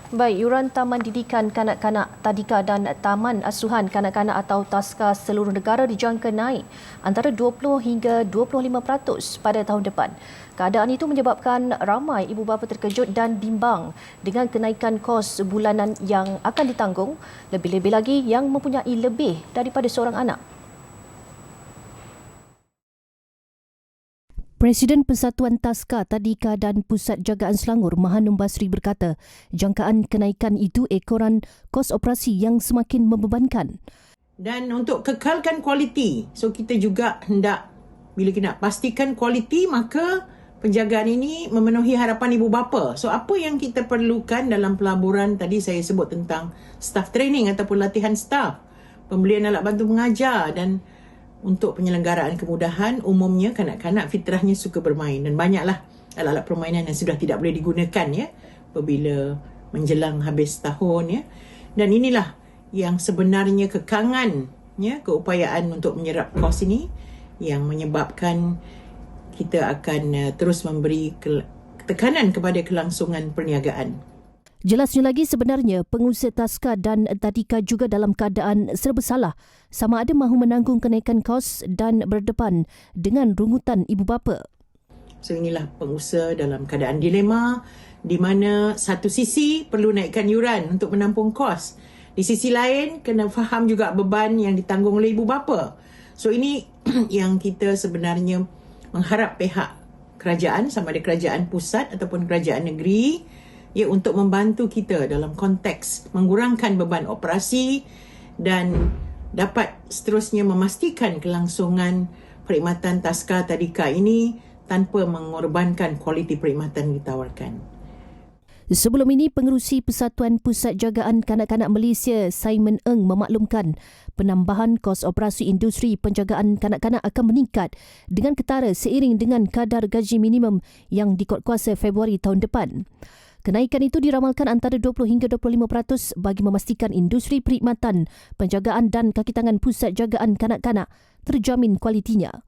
Baik, yuran Taman Didikan Kanak-kanak Tadika dan Taman Asuhan Kanak-kanak atau TASKA seluruh negara dijangka naik antara 20 hingga 25% pada tahun depan. Keadaan itu menyebabkan ramai ibu bapa terkejut dan bimbang dengan kenaikan kos bulanan yang akan ditanggung, lebih-lebih lagi yang mempunyai lebih daripada seorang anak. Presiden Persatuan TASKA Tadika dan Pusat Jagaan Selangor Mahanum Basri berkata, jangkaan kenaikan itu ekoran kos operasi yang semakin membebankan. Dan untuk kekalkan kualiti, so kita juga hendak, bila kita nak pastikan kualiti, maka penjagaan ini memenuhi harapan ibu bapa. So apa yang kita perlukan dalam pelaburan tadi saya sebut tentang staff training ataupun latihan staff, pembelian alat bantu mengajar, dan untuk penyelenggaraan kemudahan, umumnya kanak-kanak fitrahnya suka bermain dan banyaklah alat-alat permainan yang sudah tidak boleh digunakan ya apabila menjelang habis tahun ya. Dan inilah yang sebenarnya kekangan ya, keupayaan untuk menyerap kos ini yang menyebabkan kita akan terus memberi tekanan kepada kelangsungan perniagaan. Jelasnya lagi, sebenarnya pengusaha TASKA dan Tadika juga dalam keadaan serba salah sama ada mahu menanggung kenaikan kos dan berdepan dengan rungutan ibu bapa. So inilah pengusaha dalam keadaan dilema di mana satu sisi perlu naikkan yuran untuk menampung kos. Di sisi lain kena faham juga beban yang ditanggung oleh ibu bapa. So ini yang kita sebenarnya mengharap pihak kerajaan, sama ada kerajaan pusat ataupun kerajaan negeri, ya, untuk membantu kita dalam konteks mengurangkan beban operasi dan dapat seterusnya memastikan kelangsungan perkhidmatan TASKA Tadika ini tanpa mengorbankan kualiti perkhidmatan yang ditawarkan. Sebelum ini, Pengerusi Persatuan Pusat Jagaan Kanak-kanak Malaysia, Simon Ng, memaklumkan penambahan kos operasi industri penjagaan kanak-kanak akan meningkat dengan ketara seiring dengan kadar gaji minimum yang dikuatkuasa Februari tahun depan. Kenaikan itu diramalkan antara 20 hingga 25% bagi memastikan industri perkhidmatan, penjagaan dan kaki tangan pusat jagaan kanak-kanak terjamin kualitinya.